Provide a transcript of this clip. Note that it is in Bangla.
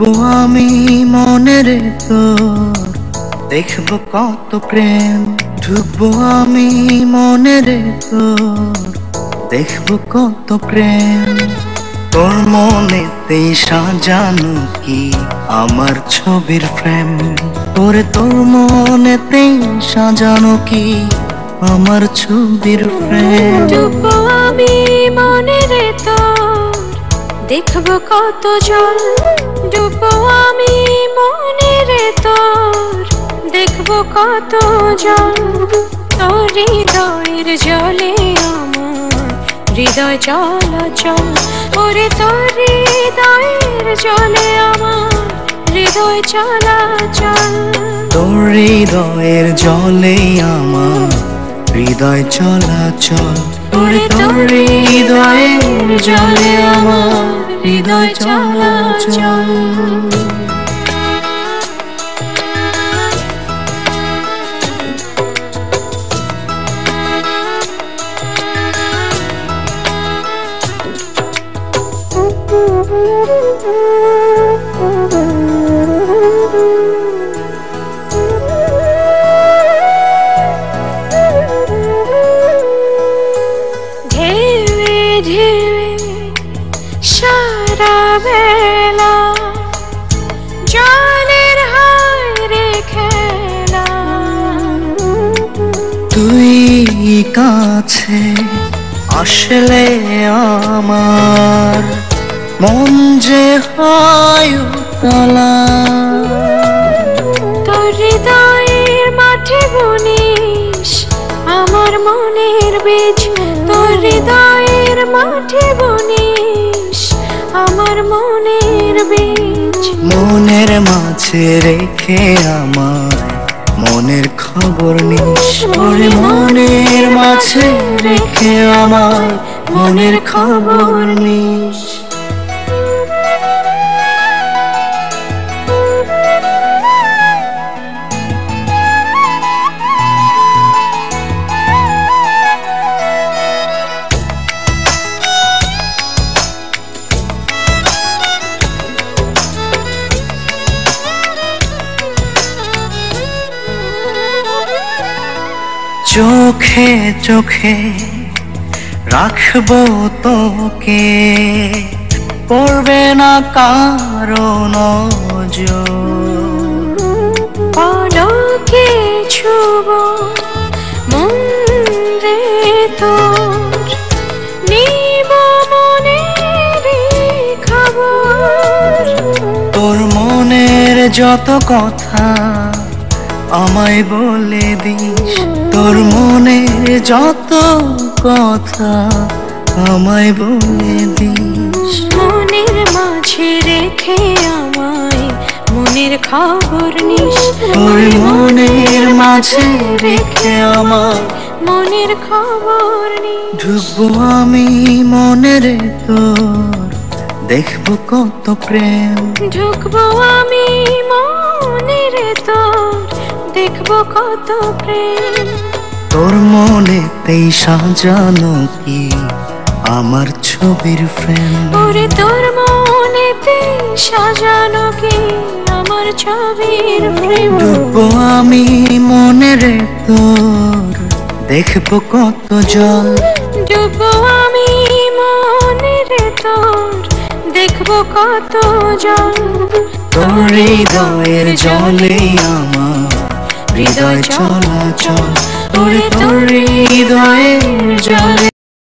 ডুববো আমি মনের তোর, দেখবো কত প্রেম। ডুববো আমি মনের তোর, দেখবো কত প্রেম। তোর মনেতেই সাজানো কি আমার ছবির ফ্রেম। তোর মনেতেই সাজানো কি আমার ছবির ফ্রেম। ডুববো আমি মনের তোর, দেখবো কত জল। ডুববো আমি মনের তোর, দেখবো কত জল। তোর হৃদয়ের জলে আমার হৃদয় চলাচল। ওরে তোর হৃদয়ের জলে আমার হৃদয় চলাচল। তোর হৃদয়ের জলে আমার হৃদয় চলাচল। ওরে তোর হৃদয়ের জলে আমার হৃদয় চলাচল। ঢেউে ঢেউে সারা বেলা জলের হায় খেলা। তুই কাছে আসলে আমার মন যে হয় উতলা। তোর হৃদয়ের মাঠে বুনিস আমার মনের বীজ। তোর হৃদয়ের মাঠে বুনিস আমার মনের বীজ। মনের মাঝে রেখে আমার মনের খবর নিস। ওরে মনের মাঝে রেখে আমার মনের খবর নিস। চোখে চোখে রাখবো তোকে, পড়বে না কারো নজর। পলকে ছুবো মন রে তোর, নিব মনের খবর। তোর মনের যত কথা আমায় বলে দিস। তোর মনের যত কথা আমায় বলে দিস। মনের মাঝে রেখে আমায় মনের খবর নিস। তোর মনের মাঝে রেখে আমার মনের খবর নিস। ডুববো আমি মনের তোর, দেখবো কত প্রেম। ঢুকবো আমি মনের তোর, দেখবো কত প্রেম। তোর মনেতেই সাজানো কি আমার ছবির ফ্রেম। ওরে তোর মনেতে সাজানো কি আমার ছবির ফ্রেম। ডুববো আমি মনের তোর, দেখবো কত জল। ডুববো আমি মনের তোর, দেখবো কত জল। তোর হৃদয়ের জলে আমার হৃদয় চলাচল। ওরে তোর হৃদয়ের জলে